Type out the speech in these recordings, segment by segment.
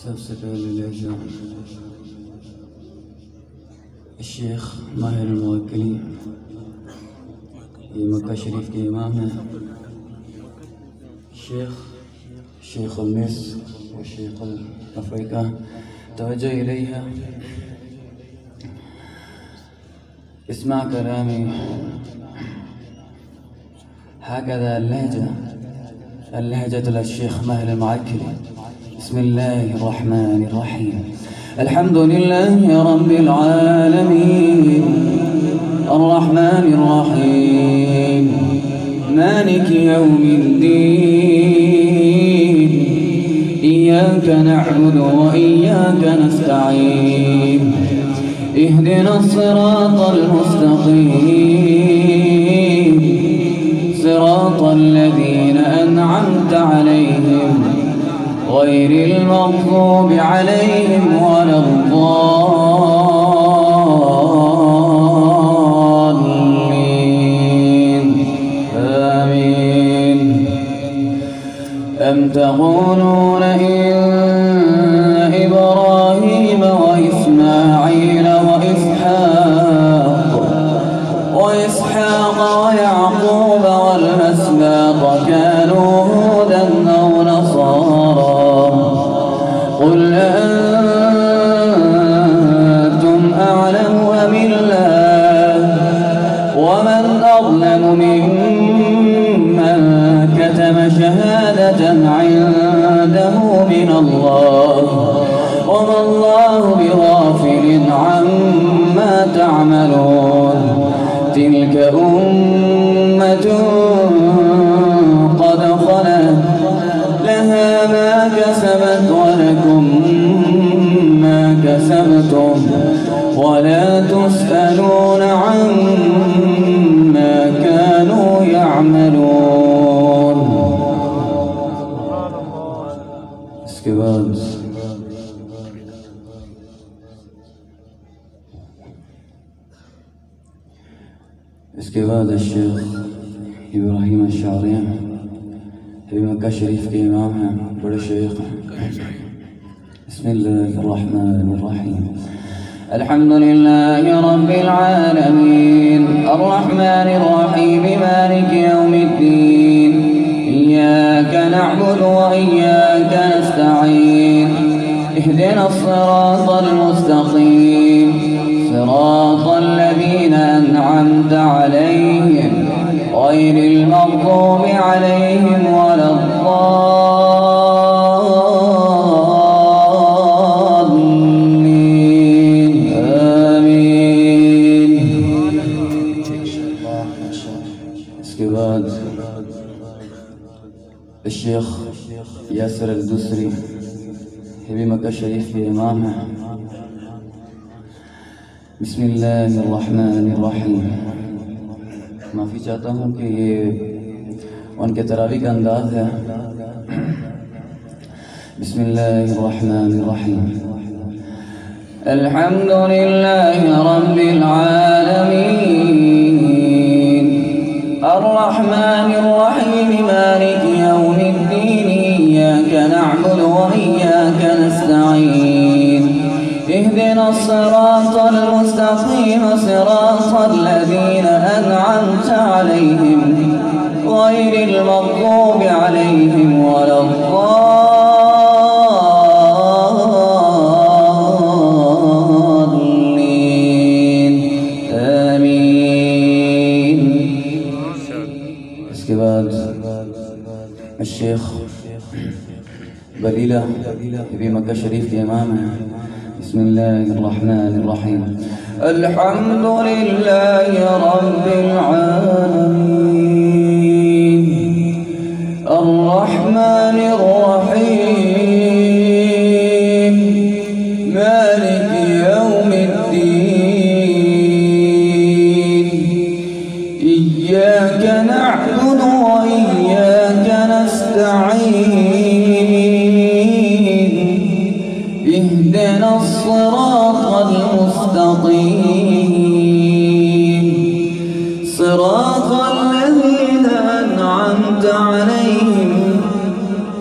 सबसे पहले ले जाओ शेख माहिर मुवक्किली, ये मक्का शरीफ के इमाम हैं। शेख मिस्र व शेख अफ्रीका तवज्जो इलैहा। اسمع كلامي هكذا اللهجة للشيخ ماهر المعكري. بسم الله الرحمن الرحيم. الحمد لله رب العالمين الرحمن الرحيم مالك يوم الدين إياك نعبد وإياك نستعين اهدنا الصراط المستقيم صراط الذين أنعمت عليهم غير المغضوب عليهم ولا الضالين آمين. أم تقولون إن إبراهيم وإسماعيل وإسحاق ويعقوب والأسباط كانوا هودا أو نصارى قل أنتم أعلم أم الله ومن أظلم ممن كتم شهادة عنده من الله وما الله بغافل عما تعملون. تلك أمة قد خلت لها ما كسبت ولكم ما كسبتم ولا تسألون عما كانوا يعملون. इसके बाद शेख इब्राहिम अश्शारी ये मक्का शरीफ के इमाम हैं, बड़े शेख हैं। बिस्मिल्लाहिर्रहमानिर्रहीम। अल्हम्दुलिल्लाहि रब्बिल आलमीन अर्रहमानिर्रहीम मालिकि यौमिद्दीन इय्याका नअबुदु व इय्याका नस्तईन इहदिना الصراطल मुस्तक़ीम صراط الذين أنعمت عليهم غير المغضوب عليهم ولا الضالين آمين. इसके बाद الشيخ यासिर अल-दूसरी भी मक्का शरीफ के इमाम हैं। बिस्मिल्लाहिर्रहमानिर्रहीम। माफ़ी चाहता हूँ कि ये उनके तरावी का अंदाज़ है। बिस्मिल्लाहिर्रहमानिर्रहीम। अल्हम्दुलिल्लाहि रब्बिल आलमीन अर्रहमानिर्रहीम मालिकि यौमिद्दीन इय्याका नअबुदु व इय्याका नस्तईन اهدنا الصراط المستقيم صراط الذين أنعمت عليهم غير المغضوب عليهم ولا الضالين آمين. इसके बाद الشيخ बलीला भी मक्का शरीफ के इमाम हैं। بسم الله الرحمن الرحيم. الحمد لله رب العالمين الرحمن الرحيم مالك يوم الدين إياك نعبد وإياك نستعين اهدنا الصراط المستقيم صراط الذين أنعمت عليهم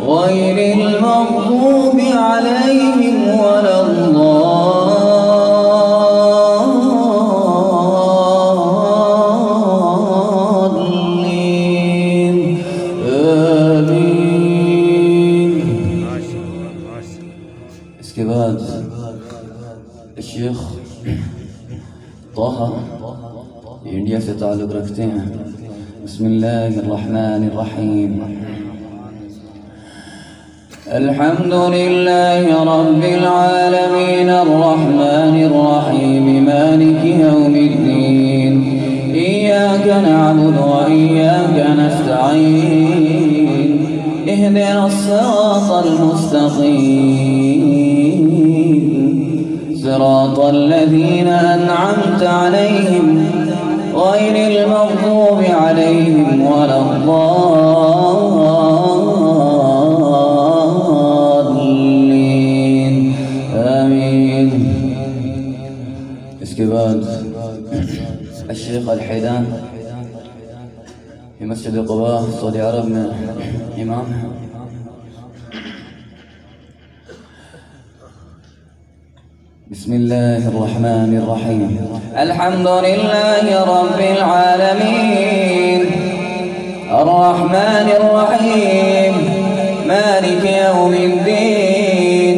غير المغضوب عليهم ولا الضالين آمين. इसके बाद शेख तोहा इंडिया से ताल्लुक़ रखते हैं। बिस्मिल्लाहिर्रहमानिर्रहीम। अल्हम्दुलिल्लाहि रब्बिल आलमीन अर्रहमानिर रहीम मालिकि यौमिद्दीन इय्याका नअबुदु व इय्याका नस्तईन इहदिनस सिरातल मुस्तक़ीम सिरातल लज़ीना अन'अमत अलैहिम غير المغضوب عليهم ولا الضالين آمين. इसके बाद الشيخ الحيدان في مسجد قباء सऊदी अरब में इमाम है। بسم الله الرحمن الرحيم الحمد لله رب العالمين الرحمن الرحيم مالك يوم الدين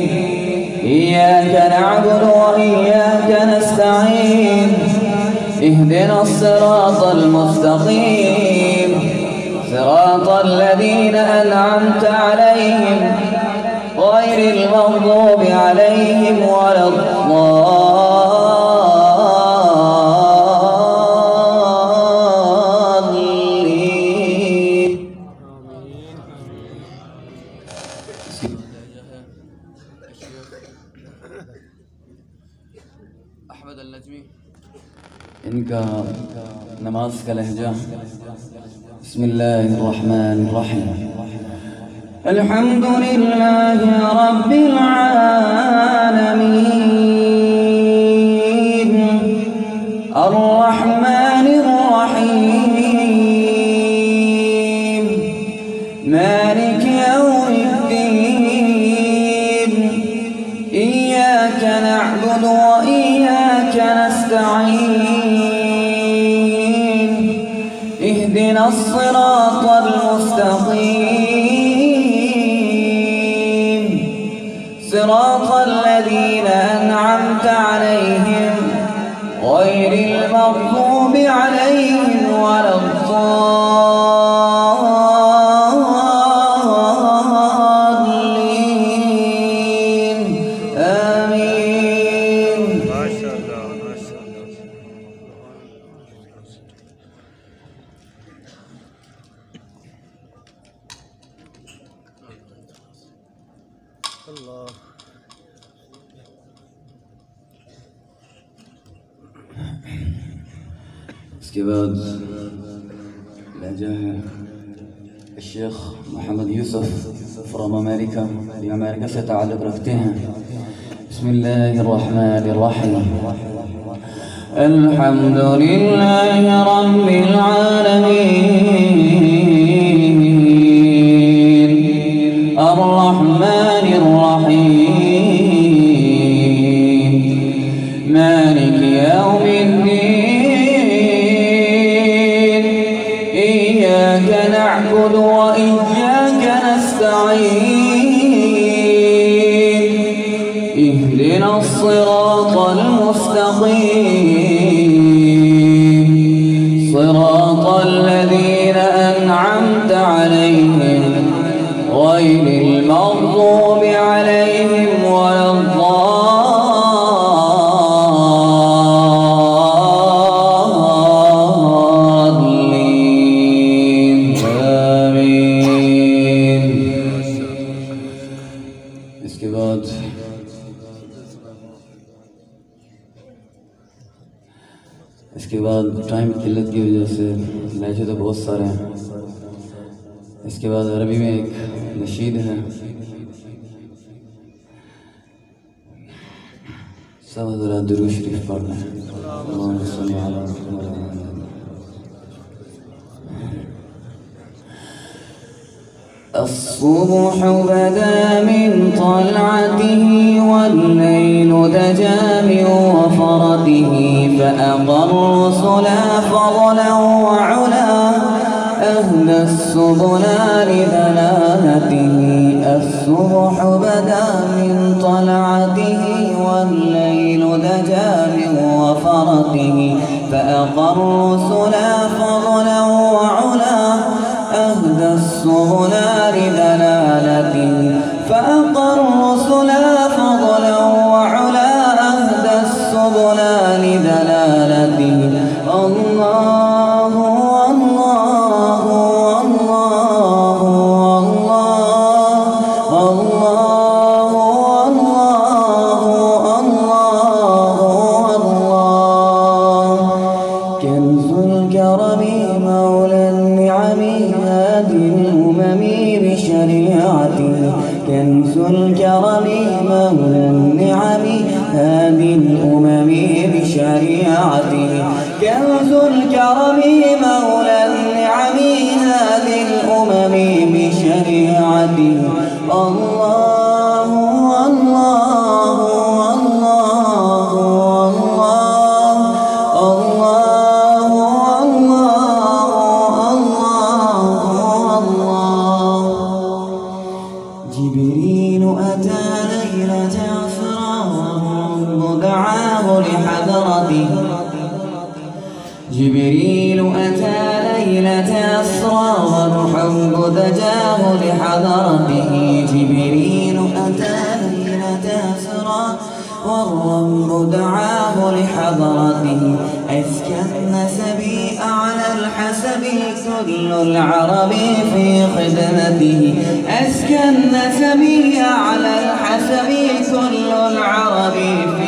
إياك نعبد وإياك نستعين اهدنا الصراط المستقيم صراط الذين أنعمت عليهم غير المغضوب عليهم ولا الضالين. अहमद अल-नजमी इनका नमाज का लहजा बिस्मिल्लाहिर्रहमानिर्रहीम अल्हम्दुलिल्लाहि रब्बिल आलमीन अर्रहमानिर रहीम मालिकि यौमिद्दीन इय्याका नअबुदु व इय्याका नस्तईन इहदिनस सिरातल मुस्तक़ीम صراط الذين أنعمت عليهم غير المغضوب عليهم ولا الضالين آمين. ما شاء الله ما شاء الله. الله इसके बाद लहजा है शेख मोहम्मद यूसुफ फ्रॉम अमेरिका, ये अमेरिका से ताल्लुक़ रखते हैं। बिस्मिल्लाहिर्रहमानिर्रहीम अल्हम्दुलिल्लाहि रब्बिल आलमीन अर्रहमानिर रहीम मालिकि यौमिद्दीन इय्याका नअबुदु व इय्याका नस्तईन इहदिनस सिरातल मुस्तक़ीम सिरातल लज़ीना अन'अमत अलैहिम गैरिल मग़्ज़ूबि अलैहिम वला الضالين آمين. इसके बाद टाइम की किल्लत की वजह से लहजे तो बहुत सारे हैं। इसके बाद अरबी में एक नशीद है, सब हज़रात दुरूद शरीफ पढ़ना है। الصبح بدا من طلعته والليل دجا من وفرته فأقر الرسلا فضلا وعلا أهدى السبلا لدلالته. الصبح بدا من طلعته والليل دجا من وفرته فأقر الرسلا فضلا وعلا أهدى السبلا لدلالته. فأقر الرسلا فضلا وعلا أهدى السبلا لدلالته. الله الله الله الله الله الله الله. كنز الكرم مولى النعم هادي الأمم بشريعته. كنز الكرم مولى النعم هادي الأمم بشريعته. كنز الكرم مولى النعم هادي الأمم بشريعته. الله الله الله الله الله. جبريل أتى ليلة أسرى والرب دعاه لحضرته. جبريل أتى ليلة أسرى والحب دجاه لحضرته. جبريل أتى ليلة أسرى والرب دعاه لحضرته. أزكى النسب أعلى الحسب كل العرب في خدمته. أزكى النسب أعلى الحسب كل العرب في